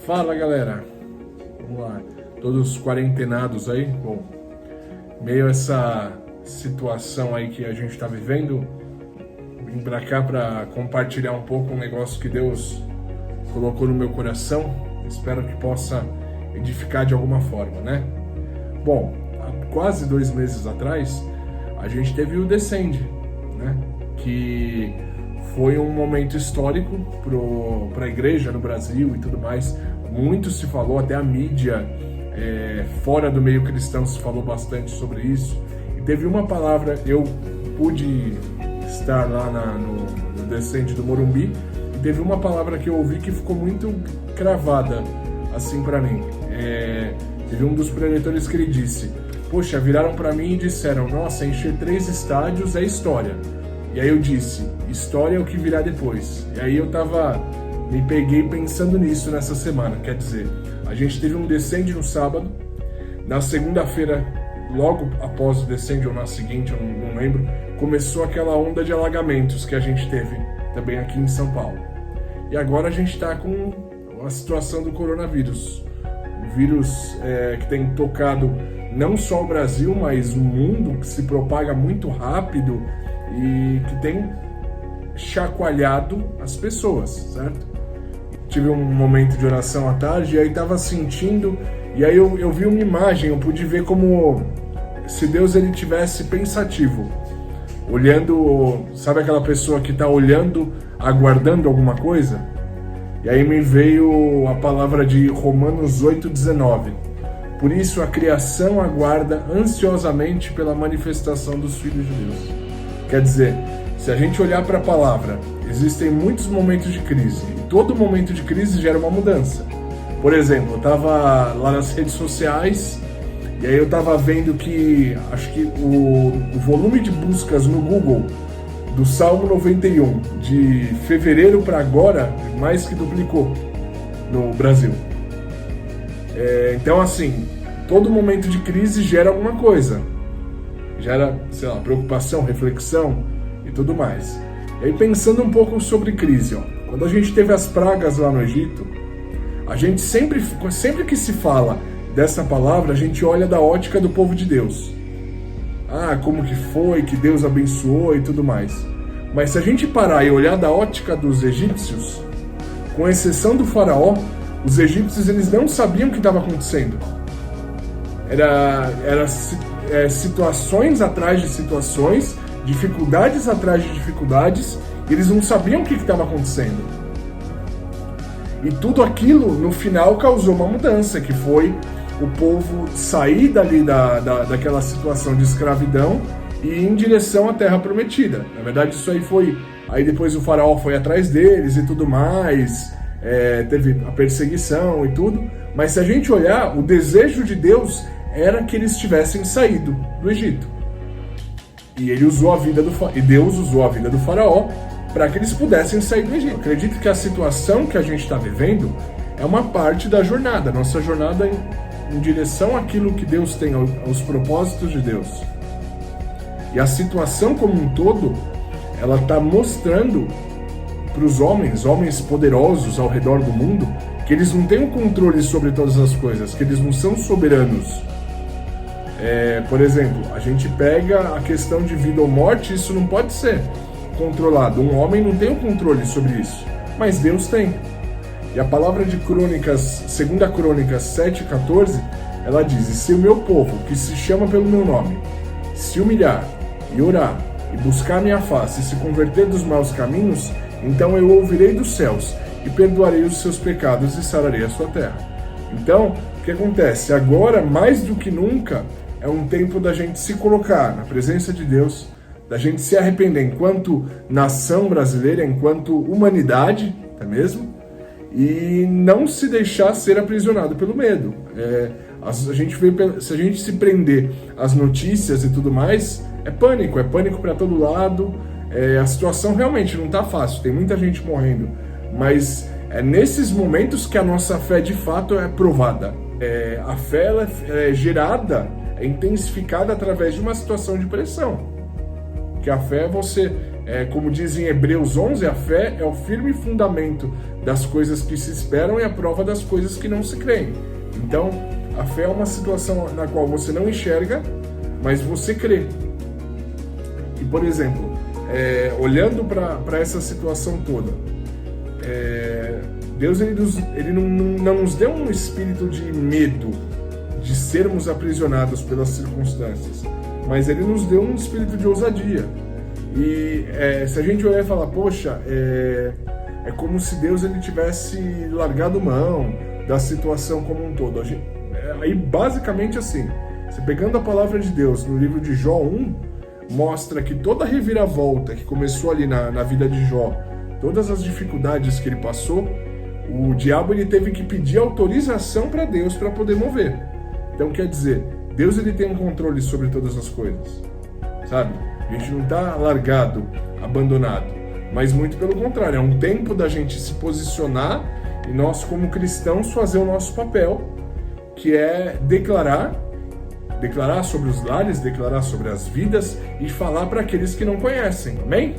Fala galera, vamos lá, todos quarentenados aí, bom, meio a essa situação aí que a gente tá vivendo, vim pra cá pra compartilhar um pouco um negócio que Deus colocou no meu coração, espero que possa edificar de alguma forma, né? Bom, há quase 2 meses atrás, a gente teve o Descende, né? Que foi um momento histórico para a igreja no Brasil e tudo mais. Muito se falou, até a mídia fora do meio cristão se falou bastante sobre isso. E teve uma palavra, eu pude estar lá no Descende do Morumbi, e teve uma palavra que eu ouvi que ficou muito cravada assim para mim. Teve um dos preletores que ele disse: poxa, viraram para mim e disseram, nossa, encher 3 estádios é história. E aí eu disse, história é o que virá depois. E aí me peguei pensando nisso nessa semana. Quer dizer, a gente teve um Descende no sábado, na segunda-feira, logo após o Descende ou na seguinte, eu não lembro, começou aquela onda de alagamentos que a gente teve também aqui em São Paulo. E agora a gente está com a situação do coronavírus. O vírus que tem tocado não só o Brasil, mas o mundo, que se propaga muito rápido e que tem chacoalhado as pessoas, certo? Tive um momento de oração à tarde e aí estava sentindo, e aí eu vi uma imagem, eu pude ver como se Deus ele tivesse pensativo, olhando, sabe aquela pessoa que está olhando, aguardando alguma coisa? E aí me veio a palavra de Romanos 8,19. Por isso a criação aguarda ansiosamente pela manifestação dos filhos de Deus. Quer dizer, se a gente olhar para a palavra, existem muitos momentos de crise, e todo momento de crise gera uma mudança. Por exemplo, eu estava lá nas redes sociais, e aí eu estava vendo que, acho que o volume de buscas no Google do Salmo 91, de fevereiro para agora, mais que duplicou no Brasil. Então, assim, todo momento de crise gera alguma coisa. Gera, sei lá, preocupação, reflexão e tudo mais. E aí, pensando um pouco sobre crise, quando a gente teve as pragas lá no Egito, a gente sempre que se fala dessa palavra, a gente olha da ótica do povo de Deus. Ah, como que foi, que Deus abençoou e tudo mais. Mas se a gente parar e olhar da ótica dos egípcios, com exceção do faraó, os egípcios eles não sabiam o que estava acontecendo. Era situações atrás de situações, dificuldades atrás de dificuldades, e eles não sabiam o que estava acontecendo. E tudo aquilo, no final, causou uma mudança, que foi o povo sair dali daquela situação de escravidão e ir em direção à Terra Prometida. Na verdade, isso aí foi... Aí depois o faraó foi atrás deles e tudo mais, teve a perseguição e tudo. Mas se a gente olhar, o desejo de Deus era que eles tivessem saído do Egito. E Deus usou a vida do faraó para que eles pudessem sair do Egito. Eu acredito que a situação que a gente está vivendo é uma parte da jornada, nossa jornada em direção àquilo que Deus tem, aos propósitos de Deus. E a situação como um todo, ela está mostrando para os homens poderosos ao redor do mundo, que eles não têm o controle sobre todas as coisas, que eles não são soberanos. Por exemplo, a gente pega a questão de vida ou morte, isso não pode ser controlado. Um homem não tem o controle sobre isso, mas Deus tem. E a palavra de Crônicas, 2 Crônicas 7,14, ela diz: e se o meu povo, que se chama pelo meu nome, se humilhar e orar, e buscar minha face, e se converter dos maus caminhos, então eu ouvirei dos céus, e perdoarei os seus pecados, e sararei a sua terra. Então, o que acontece? Agora, mais do que nunca, é um tempo da gente se colocar na presença de Deus, da gente se arrepender enquanto nação brasileira, enquanto humanidade, não é mesmo? E não se deixar ser aprisionado pelo medo. Se a gente se prender às notícias e tudo mais, é pânico para todo lado. A situação realmente não está fácil, tem muita gente morrendo, mas é nesses momentos que a nossa fé de fato é provada. A fé ela é gerada, é intensificada através de uma situação de pressão. Que a fé como diz em Hebreus 11, a fé é o firme fundamento das coisas que se esperam e a prova das coisas que não se creem. Então, a fé é uma situação na qual você não enxerga, mas você crê. E, por exemplo, olhando para essa situação toda, Deus ele não nos deu um espírito de medo de sermos aprisionados pelas circunstâncias, mas Ele nos deu um espírito de ousadia. E se a gente olhar e falar, poxa, é como se Deus ele tivesse largado mão da situação como um todo. Aí basicamente assim, você pegando a palavra de Deus no livro de Jó 1, mostra que toda a reviravolta que começou ali na vida de Jó, todas as dificuldades que ele passou, o diabo ele teve que pedir autorização para Deus para poder mover. Então quer dizer, Deus ele tem um controle sobre todas as coisas, sabe? A gente não está largado, abandonado, mas muito pelo contrário, é um tempo da gente se posicionar e nós como cristãos fazer o nosso papel, que é declarar sobre os lares, declarar sobre as vidas e falar para aqueles que não conhecem, amém?